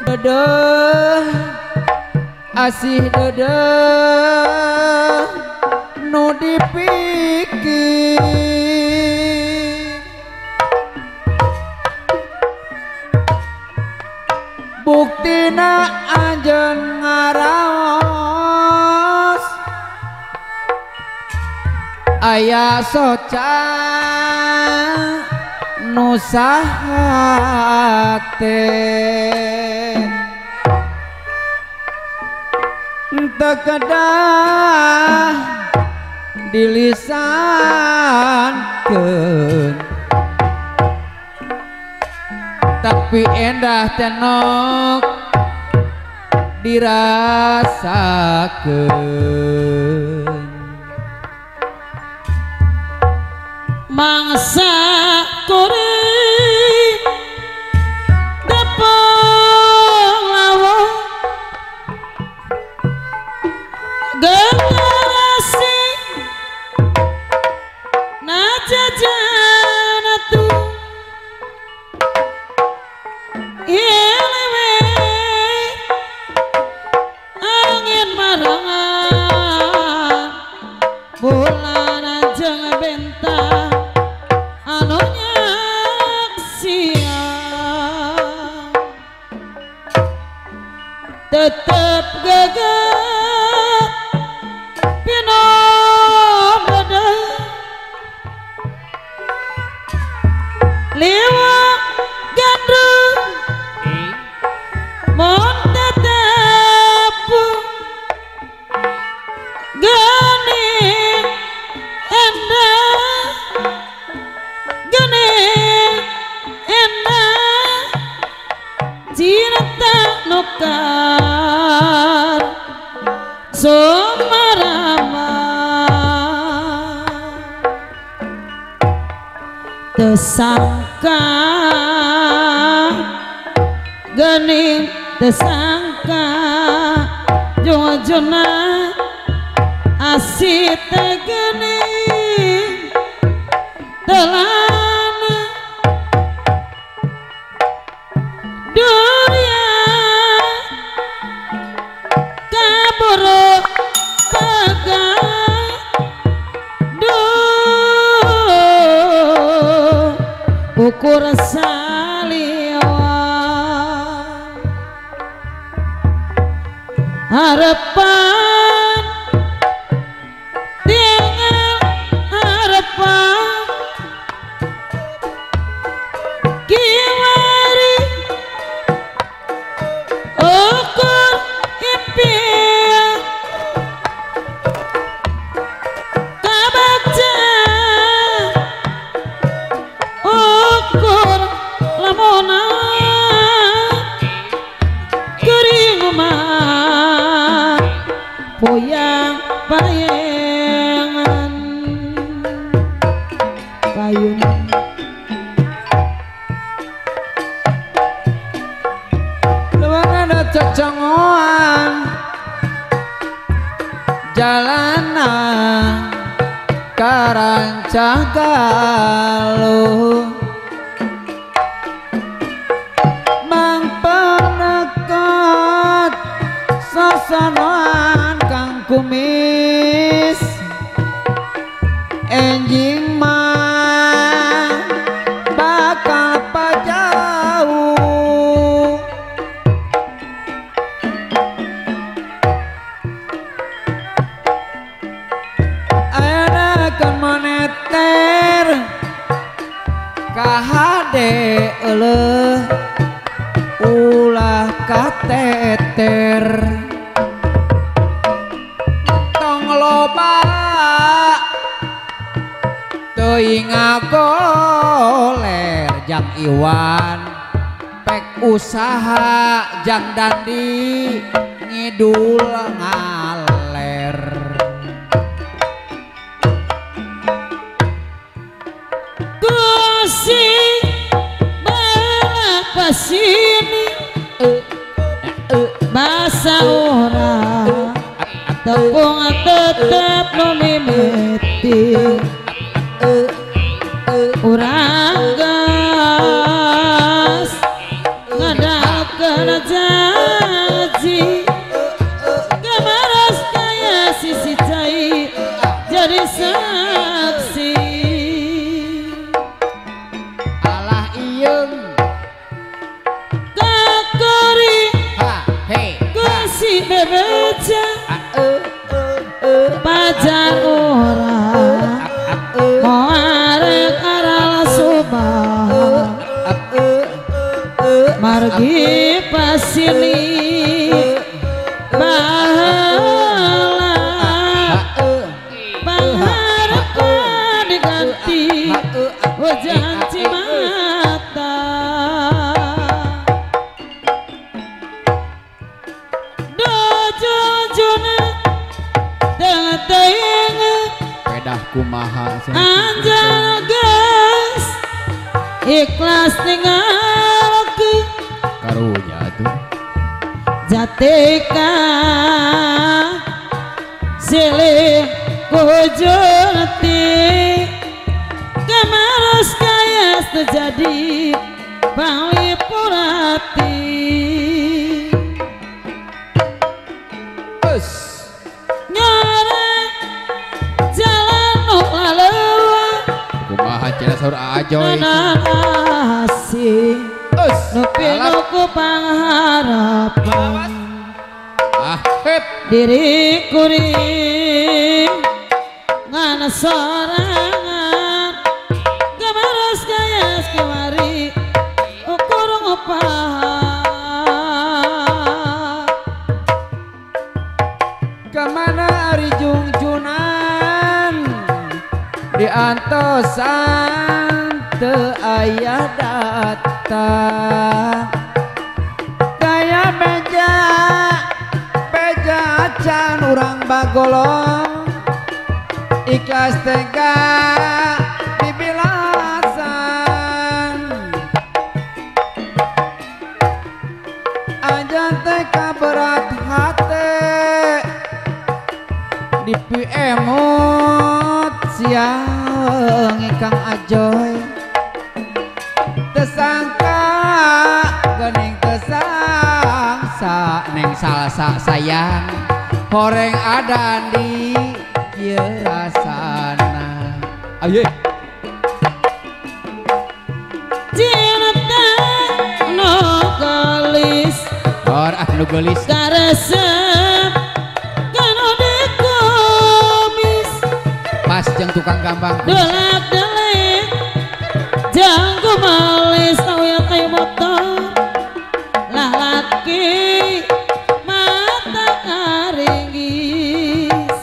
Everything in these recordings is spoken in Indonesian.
dedeh asih dedeh nu dipikir buktina anjeun ngaraos aya soca nu saha teh teu kedah dilisankeun tapi endah tenok dirasakeun mangsa kuring depong lawang generasi najajan atuh ilewe angin marangan bulan ajeng bentang anu nyaksian tetep gagal pinomeda liwat gandrung mon tetep gening endah gening endah cinta nukar sumarama tersangka gening tersangka jona asih tegening telana dunia kabur pegang ukur saliwa harapan tinggal harapan kiwari ukur impian kabaca ukur lamunan kering umat puyang payengan payun luang ada cecengoan jalanan karancah galuh mang penekot sosonoan kang kumis enjing mah bakal pajauh ada moneter kahade eleuh ulah kateter tong loba teuing ngagoler jang iwan pek usaha jang dandi ngidul ngaler Gusti balak pasini basa orang tepung tetep memimiti urang gas ngadalkeun margi pasili bahala pangharapan diganti janji mata dojojona tengah-tengah pedah kumaha anjal gas ikhlas tinggalku karunya tuh jatika silih kujurti kemaras kaya terjadi panglipurati nyore jalan nuhalewa kumaha cenah saur ajoy asih nupi-nuku pangharapan diri kuring ngana sorangan kemaras kaya kemari ukur ngupaha kemana ari jungjunan diantosan teu aya datang kaya beja can urang bagolong ikhlas tega dibilasan aja teka berat hati dipi emot siang ikang ajoy tersangka gening tesangsa neng salsa sayang horeng adandi kieu rasana aye cinta no gelis nu geulis karesep kanu dikumis pas jeung tukang gambang delak-delik jangku malis awet kayu motor lah laki mata karinggis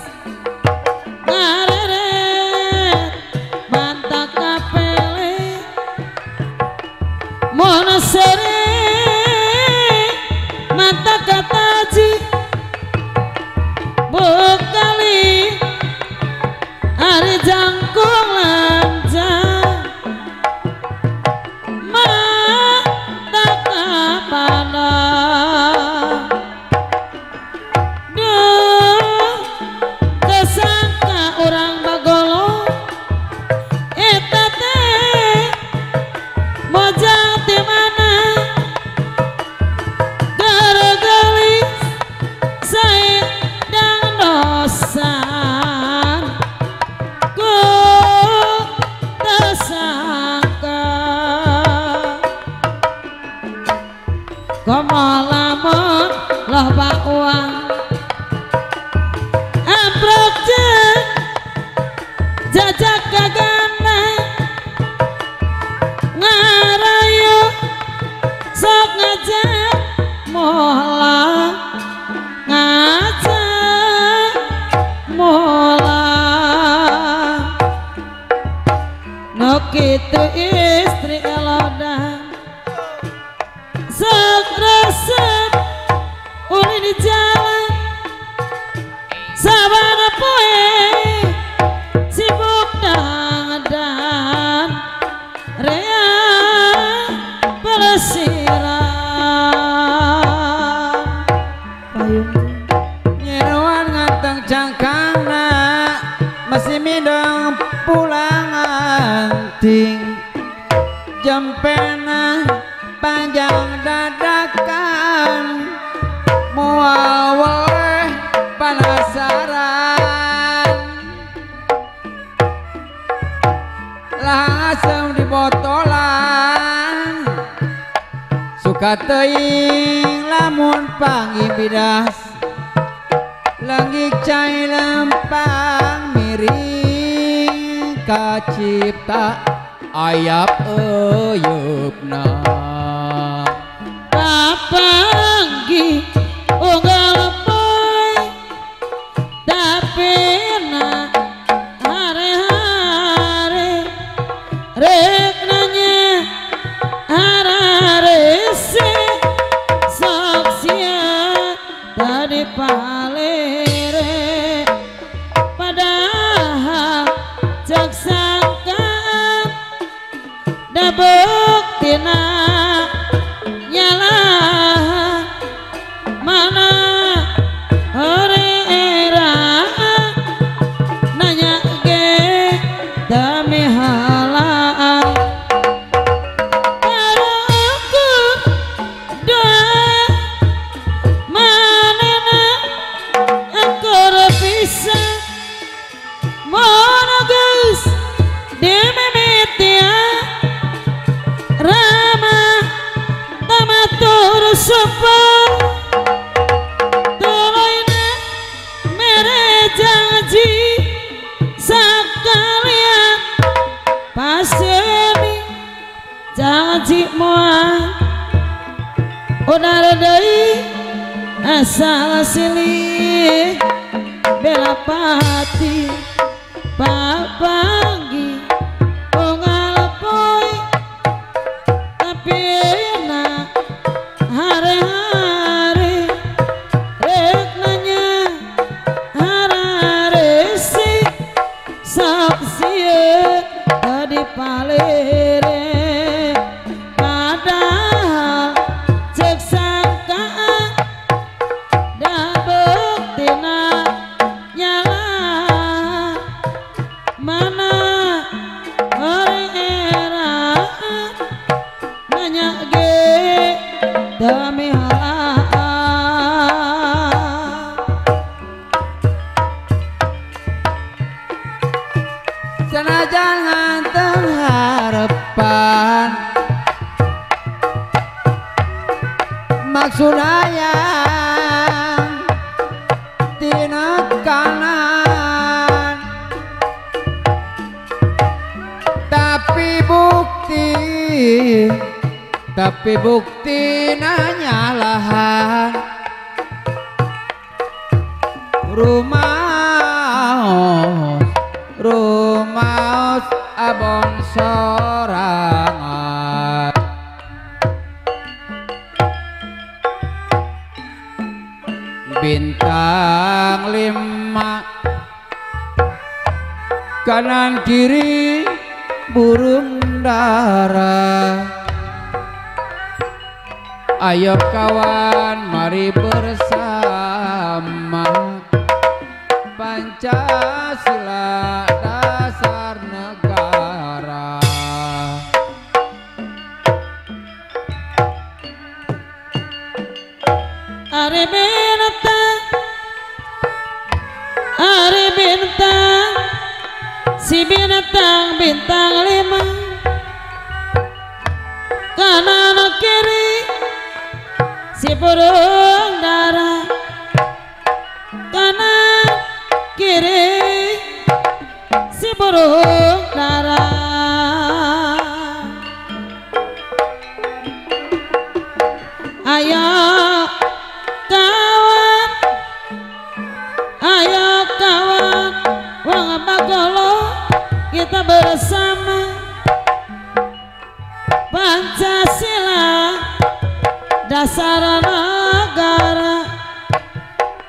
ngareret mata kapele mona sering mata kataji bekali hari jangkung lanjang mata kapana duh kesangka orang bagolo eta teh mojang di mana gara-galis saya dang dosan ku tersangka komolamun loh pak uang ambrok jeng jajak kagana ngarayu sok ngajak mola ngajak mola no kitu istri elodan sok resep uli di jalan sabana poe sibuk dan rea pelesiran payung nyeruan nganteng cangkangna masih midang pulang anting jempena panjang dadakan moal weleh penasaran lah asem di botolan suka teuing lamun pangibidas langik cai lempang miring kacipta ayap eyeupna panggi unggal poe tapi na hari-hari rek nanya hari-hari si sok sia tadi palere padahal cek sangkaan da buktina nyala mana hari era nanya ge demi halaan karo aku doa manena aku bisa mono guys dimimitia rama tamatur sopa toloina mere janji sekalian paseni janji moa udah redai asal silih bela pati papanggi unggal poe tapi na hari-hari rek nanya hari-hari si sok sia tadi palere padahal cek sangkaan da buktina nyala mana hari era nanya ge demi halaan senajan nganteng harapan maksud hayang tina kanan tapi bukti nyalahan rumah abon sorangan bintang 5 kanan kiri burung dara ayo kawan mari bersama Pancasila dasar negara Ari bintang si binatang bintang 5 kanan kiri si burung dara kanan kiri si burung dara ayo kawan wong bagolo kita bersama Pancasila dasar negara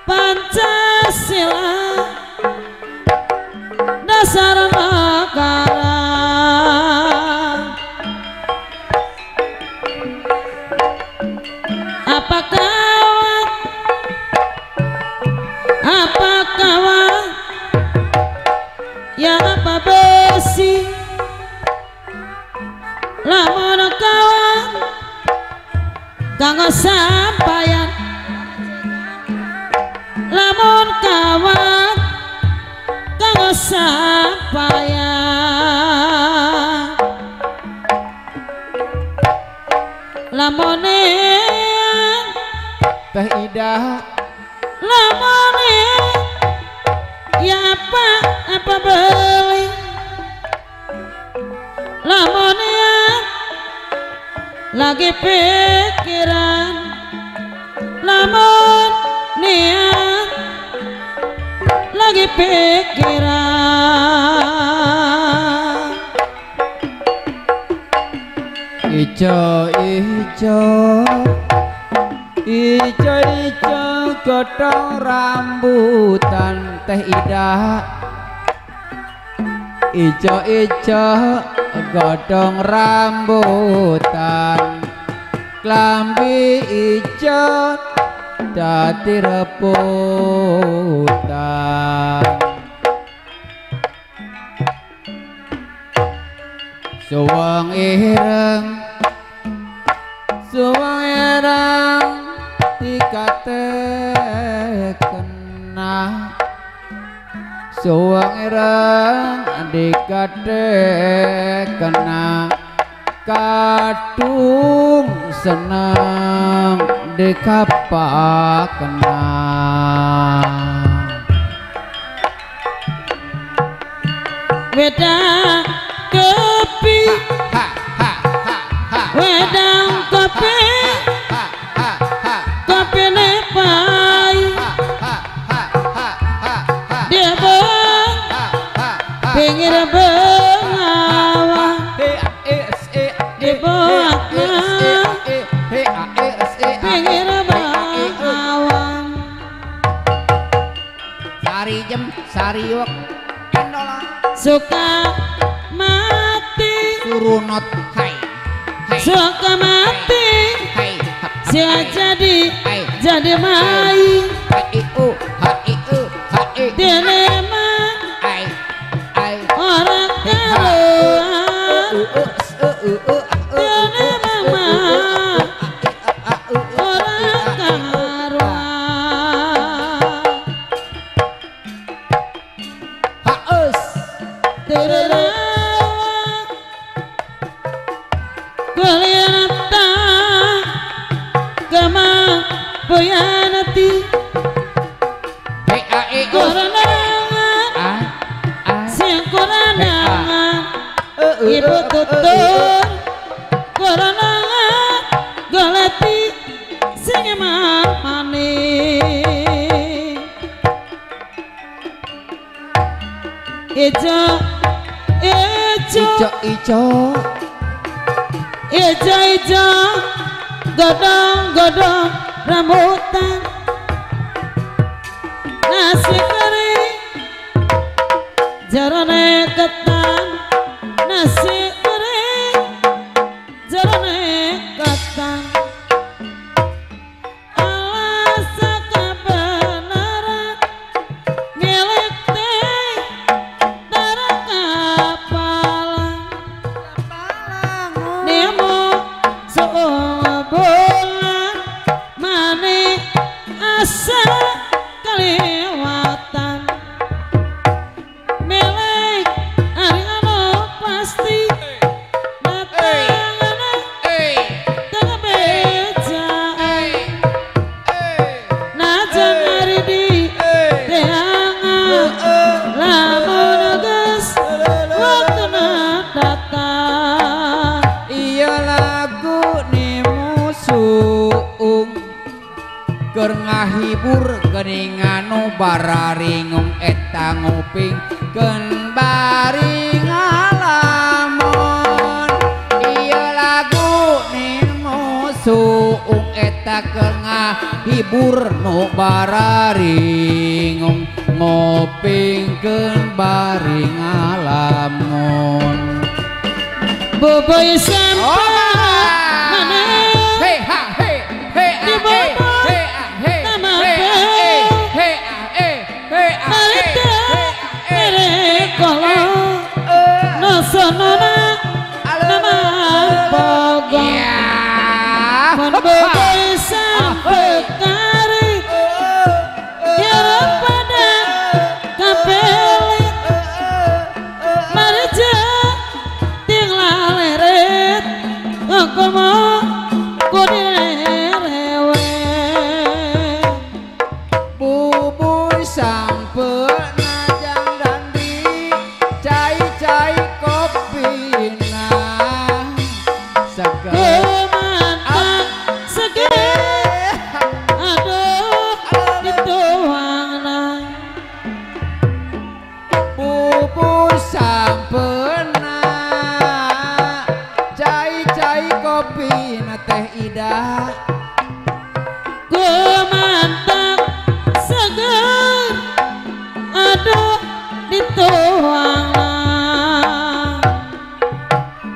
Pancasila dasar negara apa kawan ya apa besi lamun kawan kanggo sampayan lamun kawan kanggo sampayan lamun Teh Ida lamun ya apa beli lamun lagi pikiran pikiran ijo ijo ijo ijo godhong rambutan teh Ida ijo ijo godhong rambutan klambi ijo dadi rebutan suwung ireng dikate kena suwung ireng dikate kena kadung seneng dikapak kena wedang kopi wedang kopi kopi nepai dia bang pinggir bengawan di bawah pinggir bengawan sari jem sari wek endola suka mati surunot hai suka mati hai sia jadi mai dene mah orang karuan dene mah orang karuan haus kuliah kama puyanati koranangan sing koranangan ibu tutur koranangan goleti sing mani ijo ijo ijo ijo ijo godong-godong rambutan nasi kering jarone ketan nasi kering jarone ketan alasa kebenaran milik teh tara kapalang nemo bulan mane asa kelewatan milik ariano pasti datangana tengah beja najan hari di teangan lamun geus waktuna datang iya lagu ni musuung keur ngahibur geuningan nu bararingung eta nguping keun bari ngalamun iya lagu ni musuung eta keur ngahibur nu bararingung nguping keun bari ngalamun boboy sampai mana hey ha hey hey di boboy nama harita mere kolo nosonona nama pogong mon boboy sampai kari kira pada kapelit marija ting laleret kopi na teh ida Kumantap seger aduh dituang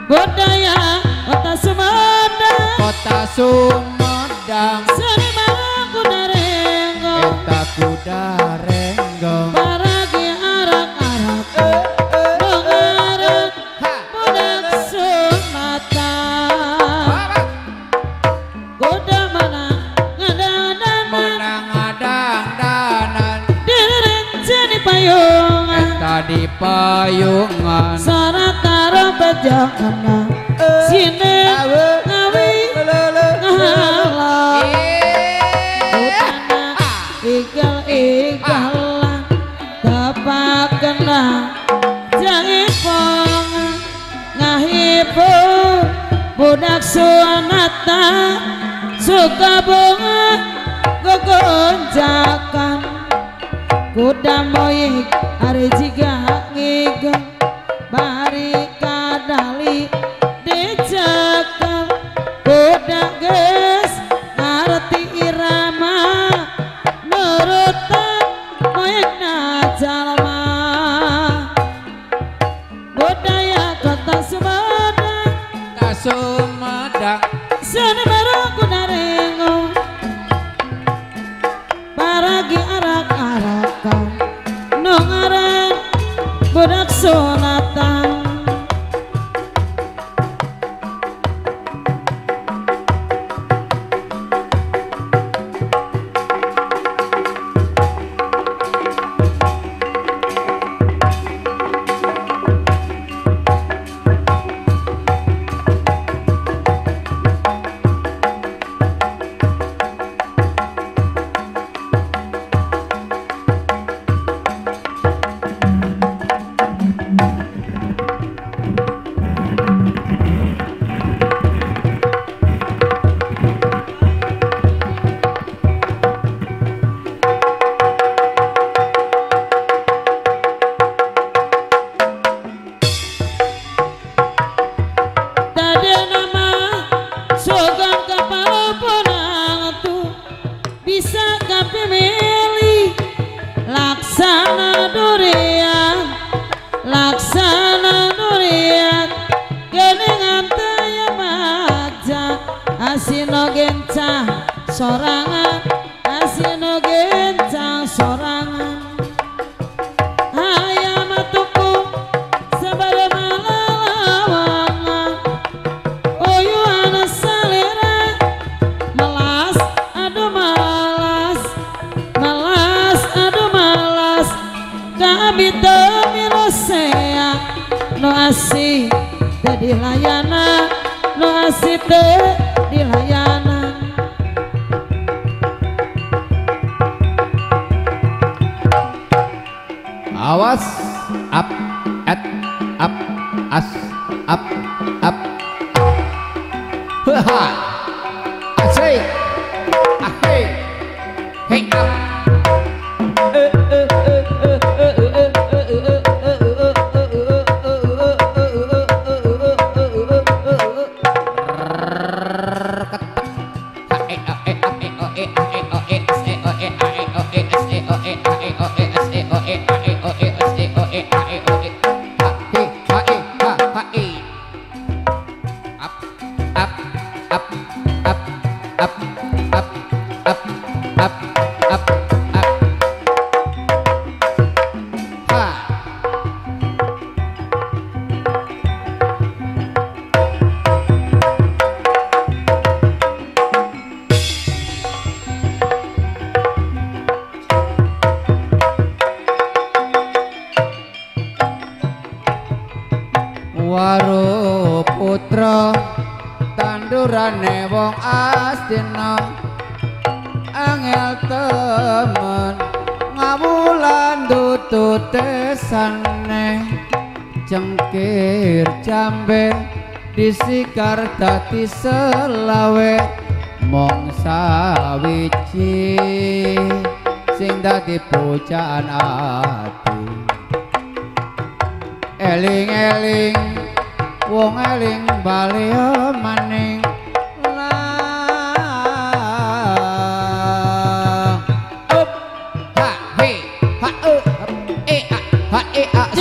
budaya kota Sumedang kota Sumedang seni kuda renggong eta kuda renggong paragi arak-arak mengaret budak Sumatang kuda menang menang adang-danan dirinci di payungan eta di payungan sarat karo bejangan sini ngawi ngahalang utana igal-igalan dapat kena jahipong ngahipung budak Suanata suka bunga gogonjakan kuda moyik hari jiga ngigeng bari kadali dicekel kuda geus ngarti irama nurutan moyikna jalma budaya kota Sumedang kota Sumedang seni baru kuda renggong paragi arak-arakan nongaran budak Sunatan laksana durian geningan taya maja asino gencang sorangan asino gencang sorangan hayam tuku sabada malalawangan uyuan salira melas aduh malas malas aduh malas kabita mirosea no asih jadi layanan no asih teh di layanan awas up at up as up up haha asik ahai hey up Waro putra tandurane wong Astina angel temen ngawulan tututesane cengkir jambe disikar dadi selawe mong sawiji sing dadi pucaan ati eling-eling wong eling bali maning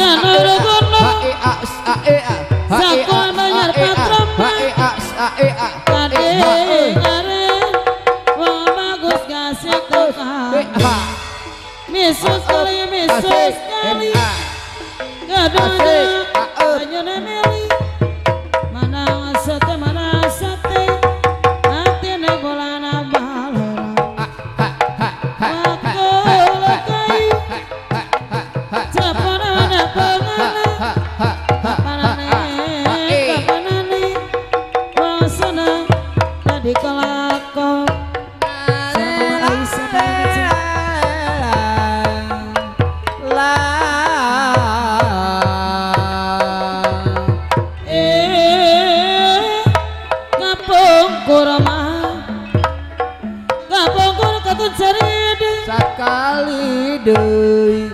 Janur gunung Sakul banyak patroma Kade ngaren Wah bagus gasih tukang Misus kali Kadang-kadang Banyune meli Mana sate Hatine bolana balera Wakul kayu Capanana pengana Kapanane Wasana Tadi kelakon Sama Aisyah kecil Sakali deui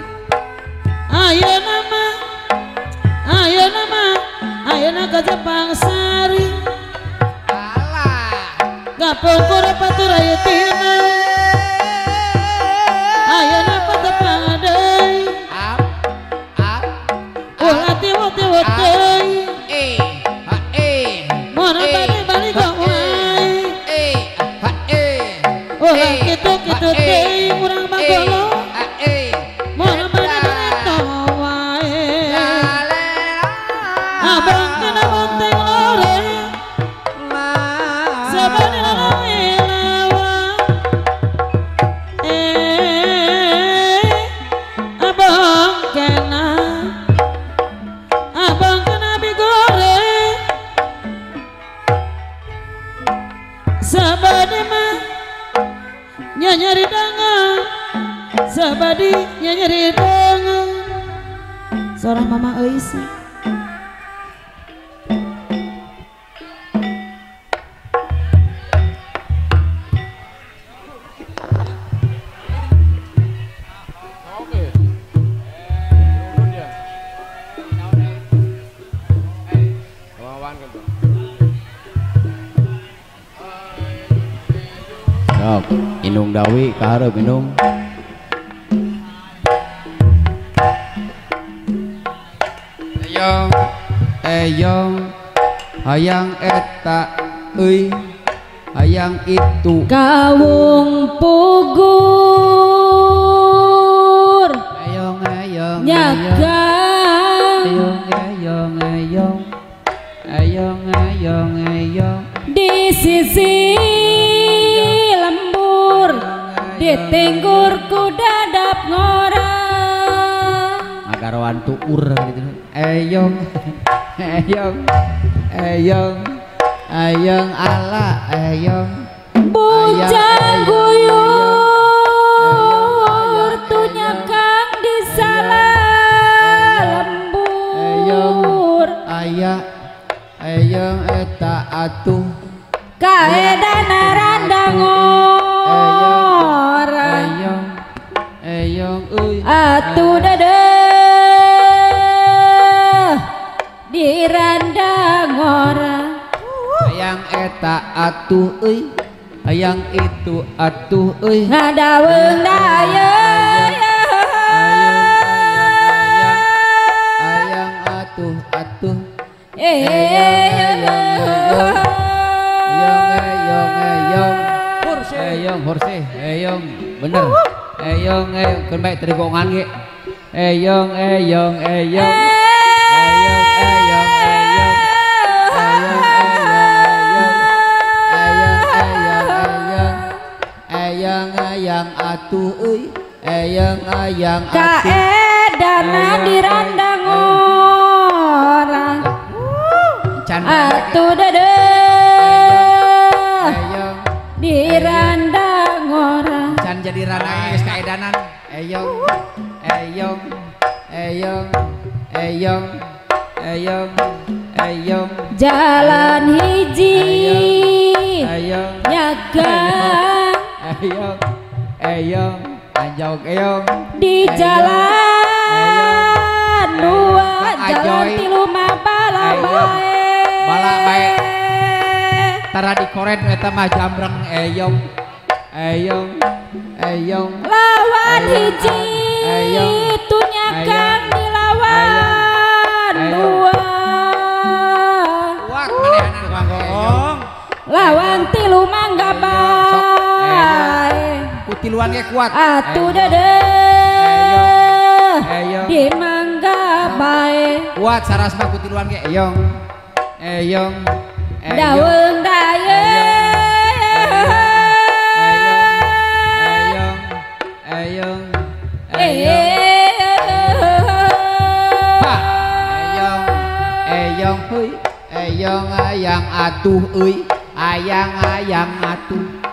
Ayeuna ka Jepang Sari alah Gapungkur batur aya tina Ayeuna patepang deui ulah tiwot-tiwot deui mun bade bali go wae ulah kitu-kitu deui urang bagolo mun bade tong wae abang kena bonteng lore sabane lawa abang kena bigoreng sabade mah nyanyari dangan sabadi nyanyari dangan seorang mama Aisyah Inung Dawi kaharep Inung Eyong hayang eta euy hayang itu kawung pugur eyong nyagang eyong di sisi lembur ditenggur dadap ngorang agaroan tuur gitu eyong ala eyong bujang guyur tunyakang di salah lembur eyong eta atuh kaedana randang orang eyong euy atuh dede di randang orang hayang eta atuh euy hayang itu atuh euy ngadaweung daya hayang atuh eyong horseh eyong bener eyong keun bae terigongan ge eyong ayang atuh euy eyang atuh kaedana di randang orang atuh dede di randang orang can jadi randang geus kaedanan eyong jalan hiji nyagang eyong anjog eyong di jalan dua jalan tilu mah bala bae tara dikoret eta mah jambreng eyong lawan hiji tunyakan dilawan kutiluan ge kuat. Atuh dede di mangga bae. Kuat saras mah kutiluan ge eyong. Daun dayeuh. Eyong heuy eyong ayang atuh euy ayang atuh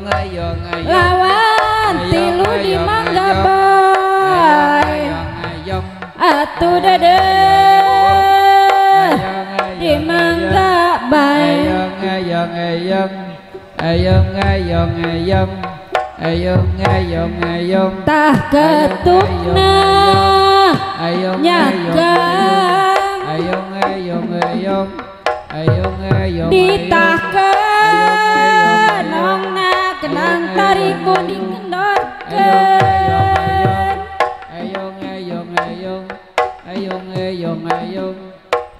ayong lawan tilu di mangga bae atuh dede di mangga bae ayong tah ketukna nyagang ditahkeun nongna kenang tarik kuning kendorkeun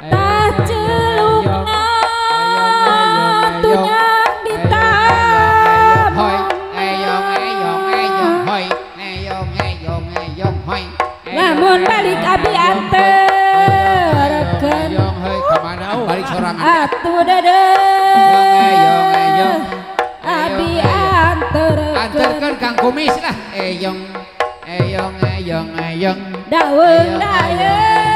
tah celukna tunyang ditamong lamun balik abi anterkeun balik sorangan atuh dede abi anterkeun Kang Kumis lah eyong daun dayeuh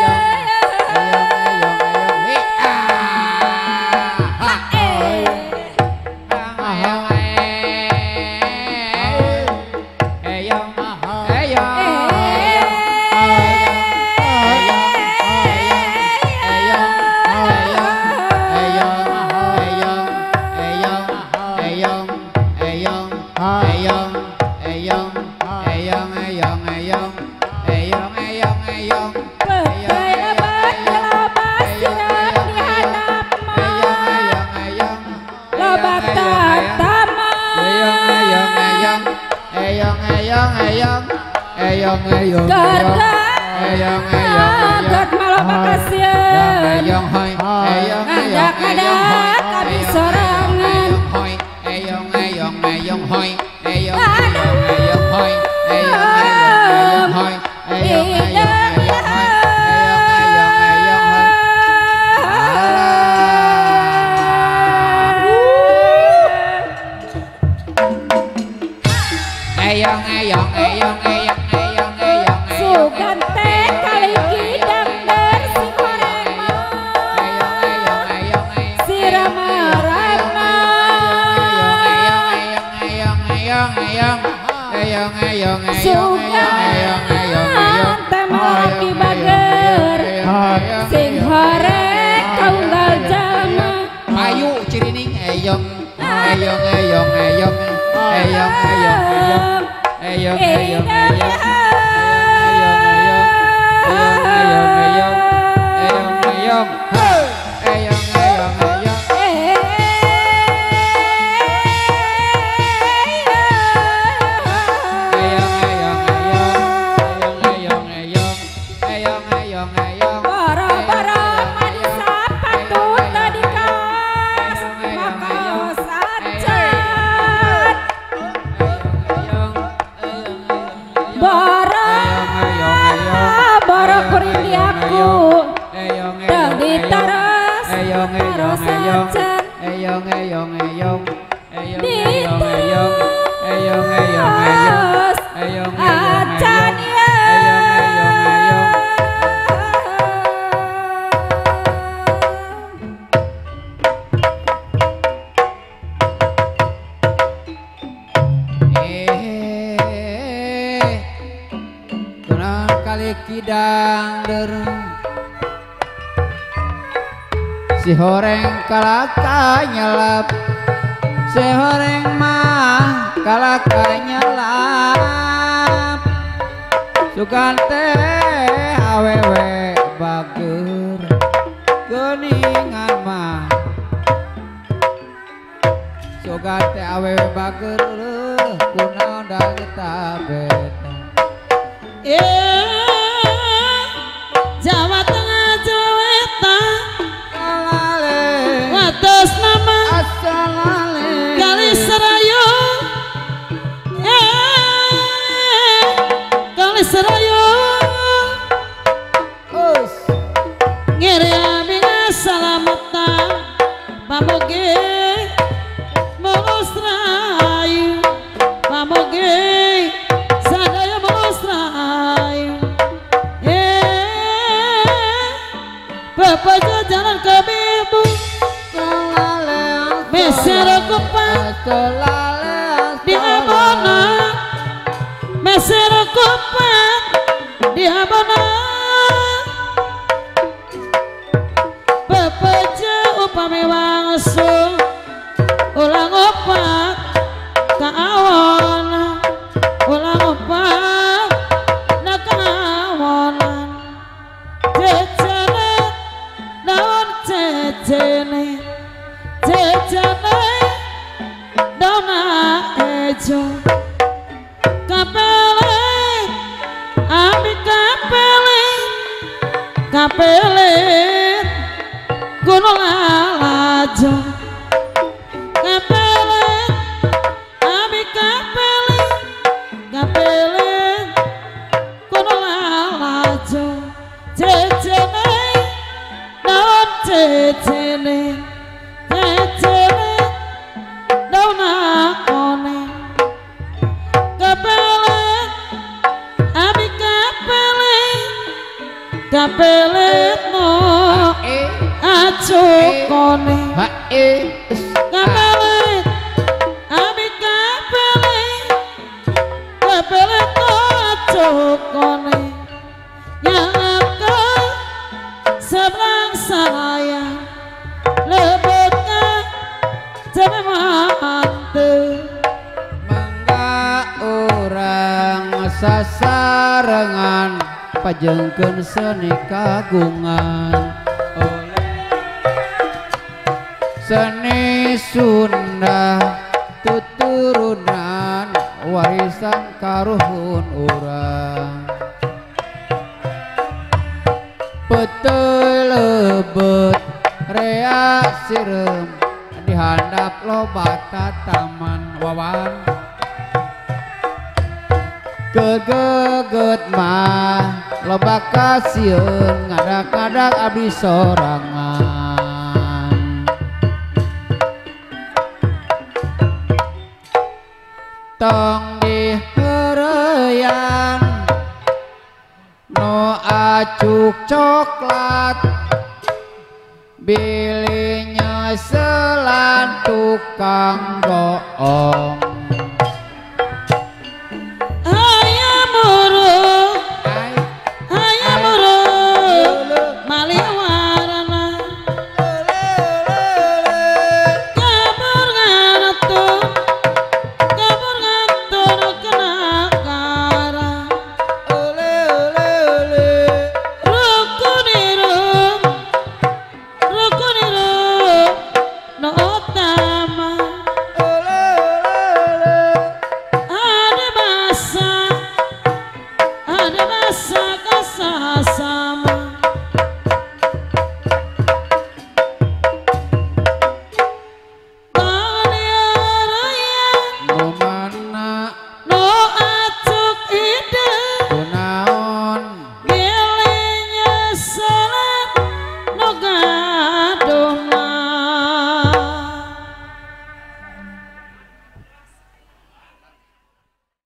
Gargat malah makasih ngadak-ngadak abi sorangan sugan teh kali kidang bersih goreng sirama-rama sugan teh malaki bager sing horek kaunggal jalma ayu cirining eyong kidang dereng si horeng kalaka nyelap si horeng mah kalaka nyelap sukan teh awewe bager geuningan mah sukan teh awewe bager kunaon da kita beda Jawa Tengah Jawa Wetan kupang Solale di abona meser kupang di abona bebeja upami wangsu ulang opak kaawona ulang opak na kaawonan jejane daun jejane jejane daun ejo kapele ami kapele kapele gunung alajo kapele ami kapele kapele gunung alajo jejene daun jejene jejene daun akone kapele ami kapele kapele no acukone kapele ami kapele kapele no acukone yang akan seberang saya lebutnya jadi mantu mangga orang sasarengan pajengkeun seni kagungan oleh seni Sunda tuturunan warisan karuhun urang peteu lebet rea sirem dihandap loba taman wawan kegeget mah loba kasieun ngadak-ngadak abdi sorangan tong diheureyan no acuk coklat bilinya selan tukang bohong